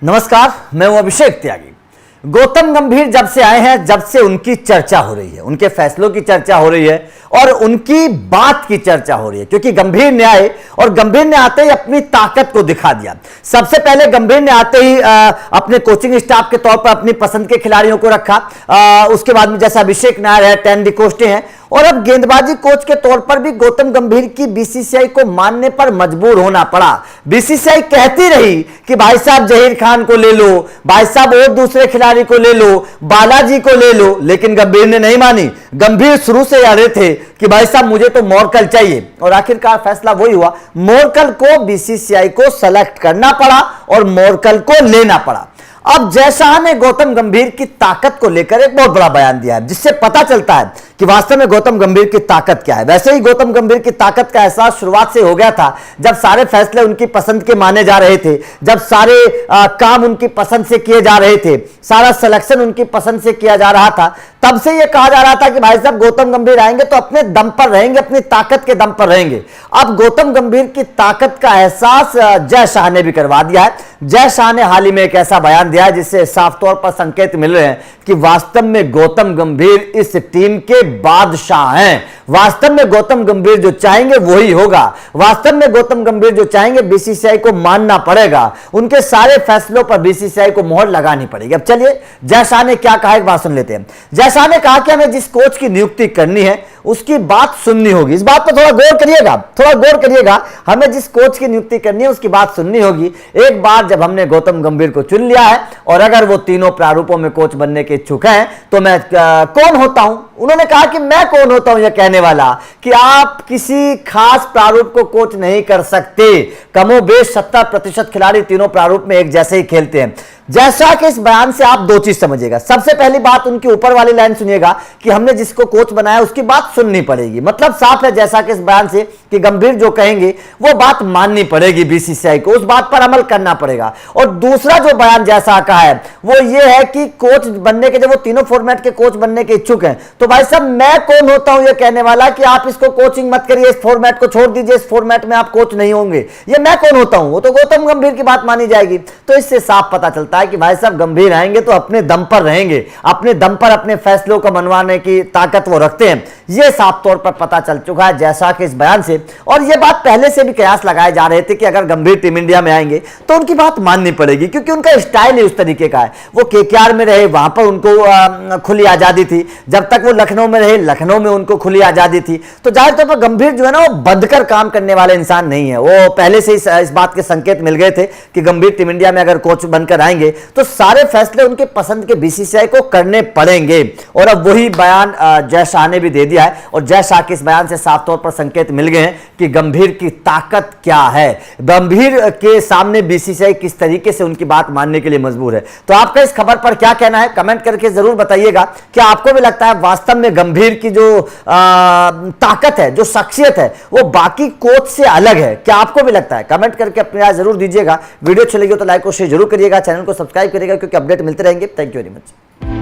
नमस्कार, मैं हूं अभिषेक त्यागी। गौतम गंभीर जब से आए हैं, जब से उनकी चर्चा हो रही है, उनके फैसलों की चर्चा हो रही है और उनकी बात की चर्चा हो रही है, क्योंकि गंभीर ने आए और गंभीर ने आते ही अपनी ताकत को दिखा दिया। सबसे पहले गंभीर ने आते ही अपने कोचिंग स्टाफ के तौर पर अपनी पसंद के खिलाड़ियों को रखा। उसके बाद में जैसे अभिषेक नायर है, टेन डिकोस्टे हैं, और अब गेंदबाजी कोच के तौर पर भी गौतम गंभीर की बीसीसीआई को मानने पर मजबूर होना पड़ा। बीसीसीआई कहती रही कि भाई साहब जहीर खान को ले लो, भाई साहब और दूसरे खिलाड़ी को ले लो, बालाजी को ले लो, लेकिन गंभीर ने नहीं मानी। गंभीर शुरू से अड़े थे कि भाई साहब मुझे तो मोरकल चाहिए, और आखिरकार फैसला वही हुआ। मोरकल को बीसीसीआई को सेलेक्ट करना पड़ा और मोरकल को लेना पड़ा। अब जय शाह ने गौतम गंभीर की ताकत को लेकर एक बहुत बड़ा बयान दिया है, जिससे पता चलता है कि वास्तव में गौतम गंभीर की ताकत क्या है। वैसे ही गौतम गंभीर की ताकत का एहसास शुरुआत से हो गया था, जब सारे फैसले उनकी पसंद के माने जा रहे थे, जब सारे काम उनकी पसंद से किए जा रहे थे, सारा सिलेक्शन उनकी पसंद से किया जा रहा था। तब से यह कहा जा रहा था कि भाई साहब गौतम गंभीर आएंगे तो अपने दम पर रहेंगे, अपनी ताकत के दम पर रहेंगे। अब गौतम गंभीर की ताकत का एहसास जय शाह ने भी करवा दिया है। जय शाह ने हाल ही में एक ऐसा बयान दिया है जिससे साफ तौर पर संकेत मिल रहे हैं कि वास्तव में गौतम गंभीर इस टीम के बादशाह हैं। वास्तव में गौतम गंभीर जो चाहेंगे वही होगा। वास्तव में गौतम गंभीर जो चाहेंगे बीसीसीआई को मानना पड़ेगा। उनके सारे फैसलों पर बीसीसीआई को मोहर लगानी पड़ेगी। अब चलिए जय शाह ने क्या कहा, एक बात सुन लेते हैं। जय शाह ने कहा कि हमें जिस कोच की नियुक्ति करनी है उसकी बात सुननी होगी। इस बात पर थोड़ा गौर करिएगा, थोड़ा गौर करिएगा। हमें जिस कोच की नियुक्ति करनी है उसकी बात सुननी होगी। एक बार जब हमने गौतम गंभीर को चुन लिया है और अगर वो तीनों प्रारूपों में कोच बनने के इच्छुक हैं तो मैं कौन होता हूं। उन्होंने कहा कि मैं कौन होता हूं यह कहने वाला कि आप किसी खास प्रारूप को कोच नहीं कर सकते। कमोबेश 70% खिलाड़ी तीनों प्रारूप में एक जैसे ही खेलते हैं। जय शाह के इस बयान से आप दो चीज समझिएगा। सबसे पहली बात, उनकी ऊपर वाली लाइन सुनिएगा कि हमने जिसको कोच बनाया उसकी बात सुननी पड़ेगी। मतलब साफ है जय शाह के इस बयान से कि गंभीर जो कहेंगे वो बात माननी पड़ेगी बीसीसीआई को, उस बात पर अमल करना पड़ेगा। और दूसरा जो बयान जय शाह का है वो ये है कि कोच बनने के, जब वो तीनों फॉर्मेट के कोच बनने के इच्छुक हैं, तो भाई साहब मैं कौन होता हूं यह कहने वाला कि आप इसको कोचिंग मत करिए, इस फॉर्मेट को छोड़ दीजिए, इस फॉर्मेट में आप कोच नहीं होंगे। ये मैं कौन होता हूं, वो तो गौतम गंभीर की बात मानी जाएगी। तो इससे साफ पता चलता है कि भाई साहब गंभीर आएंगे तो अपने दम पर रहेंगे, अपने दम पर अपने फैसलों को मनवाने की ताकत वो रखते हैं। यह साफ तौर पर पता चल चुका है जय शाह के इस बयान से। और यह बात पहले से भी कयास लगाए जा रहे थे कि अगर गंभीर टीम इंडिया में आएंगे तो उनकी बात माननी पड़ेगी, क्योंकि उनका स्टाइल ही उस तरीके का है। वो केकेआर में रहे, वहां पर उनको खुली आजादी थी। जब तक वो लखनऊ में रहे, लखनऊ में उनको खुली आजादी थी। तो जाहिर तौर पर गंभीर जो है ना, वो बंधकर काम करने वाले इंसान नहीं है। वो पहले से इस बात के संकेत मिल गए थे कि गंभीर टीम इंडिया में अगर कोच बनकर आएंगे तो सारे फैसले उनके पसंद के बीसीसीआई को करने पड़ेंगे। और अब वही बयान जय शाह ने भी दे दिया है। और जय शाह के इस बयान से साफ तौर पर संकेत मिल गए हैं कि गंभीर की ताकत क्या है, गंभीर के सामने बीसीसीआई किस तरीके से उनकी बात मानने के लिए मजबूर है। तो आपका इस खबर पर क्या कहना है, कमेंट करके जरूर बताइएगा। क्या आपको भी लगता है वास्तव में गंभीर की जो ताकत है, जो शख्सियत है, वो बाकी कोच से अलग है? क्या आपको भी लगता है? कमेंट करके अपनी राय जरूर दीजिएगा। वीडियो अच्छी लगी हो तो लाइक और शेयर जरूर करिएगा, चैनल को सब्सक्राइब करिएगा, क्योंकि अपडेट मिलते रहेंगे। Thank you very much.